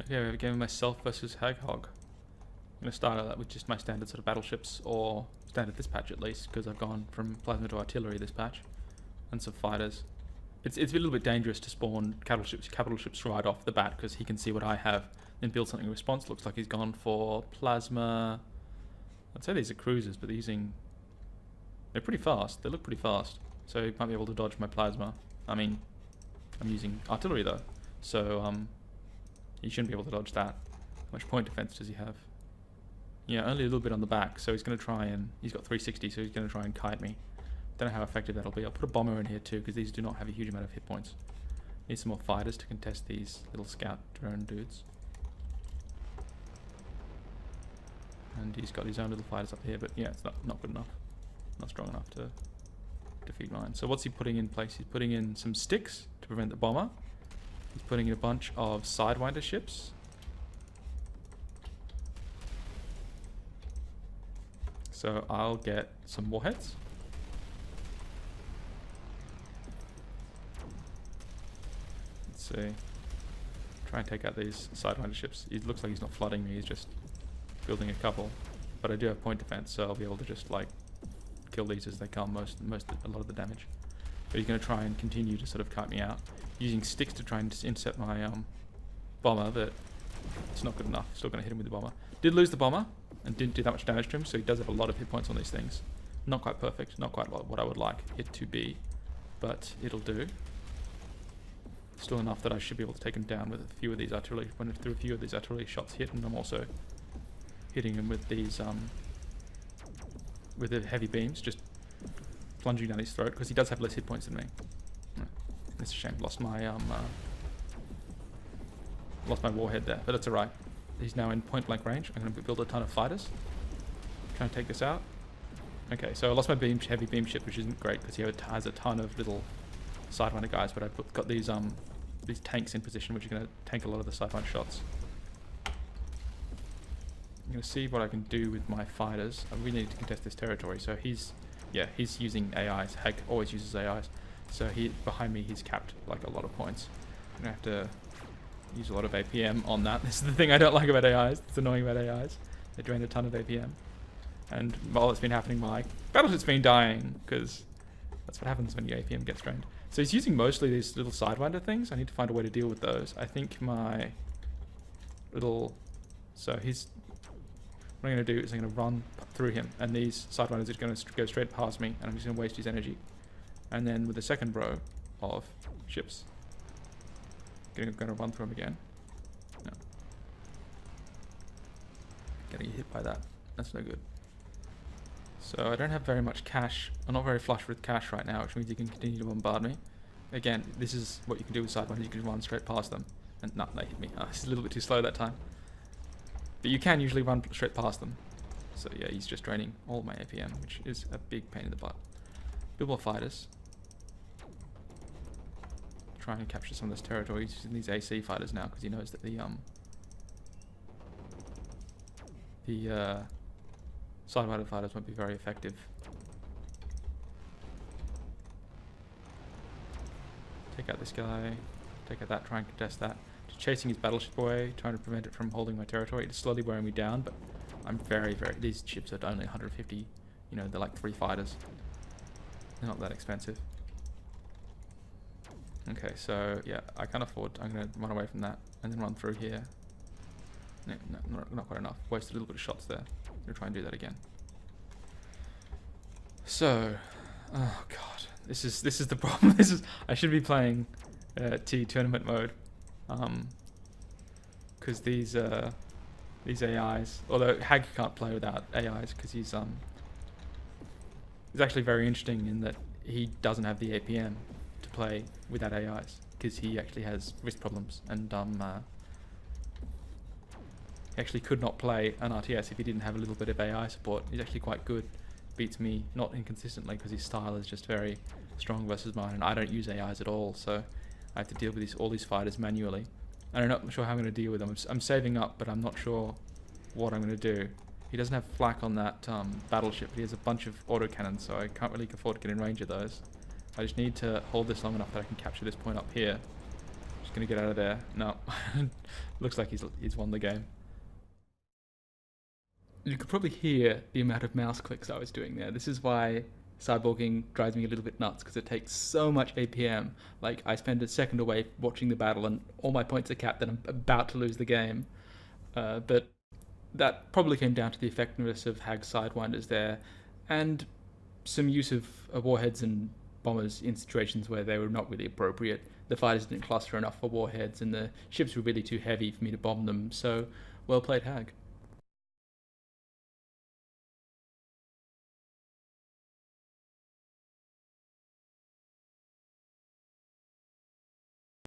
Okay, we have a game of myself versus Haghehog. I'm going to start out with just my standard sort of battleships, or standard this patch at least, because I've gone from plasma to artillery this patch, and some fighters. It's a little bit dangerous to spawn capital ships right off the bat, because he can see what I have and build something in response. Looks like he's gone for plasma. I'd say these are cruisers, but they're pretty fast. They look pretty fast, so he might be able to dodge my plasma. I mean, I'm using artillery though, so he shouldn't be able to dodge that. How much point defense does he have? Yeah, only a little bit on the back, so he's going to try and... He's got 360, so he's going to try and kite me. Don't know how effective that'll be. I'll put a bomber in here too, because these do not have a huge amount of hit points. Need some more fighters to contest these little scout drone dudes. And he's got his own little fighters up here, but yeah, it's not good enough. Not strong enough to defeat mine. So what's he putting in place? He's putting in some sticks to prevent the bomber. He's putting in a bunch of Sidewinder ships. So I'll get some warheads. Let's see. Try and take out these Sidewinder ships. It looks like he's not flooding me, he's just building a couple. But I do have point defense, so I'll be able to just like kill these as they come, a lot of the damage. But he's going to try and continue to sort of kite me out, using sticks to try and intercept my bomber, but it's not good enough. Still going to hit him with the bomber. Did lose the bomber, and didn't do that much damage to him, so he does have a lot of hit points on these things. Not quite perfect, not quite what I would like it to be, but it'll do. Still enough that I should be able to take him down with a few of these artillery, through a few of these artillery shots hit, and I'm also hitting him with these, with the heavy beams, just plunging down his throat, because he does have less hit points than me. It's a shame, lost my warhead there, but that's alright. He's now in point blank range. I'm going to build a ton of fighters. Trying to take this out. Okay, so I lost my heavy beam ship, which isn't great because he has a ton of little Sidewinder guys, but I've got these tanks in position, which are going to tank a lot of the Sidewinder shots. I'm going to see what I can do with my fighters. I really need to contest this territory. So he's using AIs. Hag always uses AIs. So behind me, he's capped like a lot of points. I'm going to have to use a lot of APM on that. This is the thing I don't like about AIs. It's annoying about AIs. They drain a ton of APM. And while it's been happening, my battleship's been dying, because that's what happens when your APM gets drained. So he's using mostly these little Sidewinder things. I need to find a way to deal with those. I think my little... So what I'm going to do is I'm going to run through him, and these Sidewinders are going to go straight past me, and I'm just going to waste his energy. And then with the second row of ships, going to run through him again. No. Getting hit by that. That's no good. So I don't have very much cash. I'm not very flush with cash right now, which means you can continue to bombard me. Again, this is what you can do with Sidewinders. You can run straight past them. And no, they hit me. It's a little bit too slow that time. But you can usually run straight past them. So yeah, he's just draining all my APM, which is a big pain in the butt. Build more fighters. Trying to capture some of this territory. He's using these AC fighters now because he knows that the Sidewinder fighters won't be very effective. Take out this guy. Take out that. Try and contest that. Just chasing his battleship away, trying to prevent it from holding my territory. It's slowly wearing me down, but I'm very... These ships are only 150. You know, they're like 3 fighters. They're not that expensive. Okay, so yeah, I can't afford. I'm going to run away from that and then run through here. No, not quite enough. Wasted a little bit of shots there. I'm going to try and do that again. So, oh god, this is the problem. I should be playing T tournament mode, because these AIs. Although Hag can't play without AIs because he's actually very interesting in that he doesn't have the APM to play without AIs, because he actually has wrist problems, and he actually could not play an RTS if he didn't have a little bit of AI support. He's actually quite good, beats me not inconsistently because his style is just very strong versus mine, and I don't use AIs at all, so I have to deal with all these fighters manually. And I'm not sure how I'm going to deal with them. I'm saving up, but I'm not sure what I'm going to do. He doesn't have flak on that battleship, but he has a bunch of autocannons, so I can't really afford to get in range of those. I just need to hold this long enough that I can capture this point up here. Just going to get out of there. No. Looks like he's won the game. You could probably hear the amount of mouse clicks I was doing there. This is why cyborging drives me a little bit nuts, because it takes so much APM. Like, I spend a second away watching the battle and all my points are capped and I'm about to lose the game. But that probably came down to the effectiveness of Hag's Sidewinders there, and some use of warheads and bombers in situations where they were not really appropriate. The fighters didn't cluster enough for warheads and the ships were really too heavy for me to bomb them, so well played, Hag.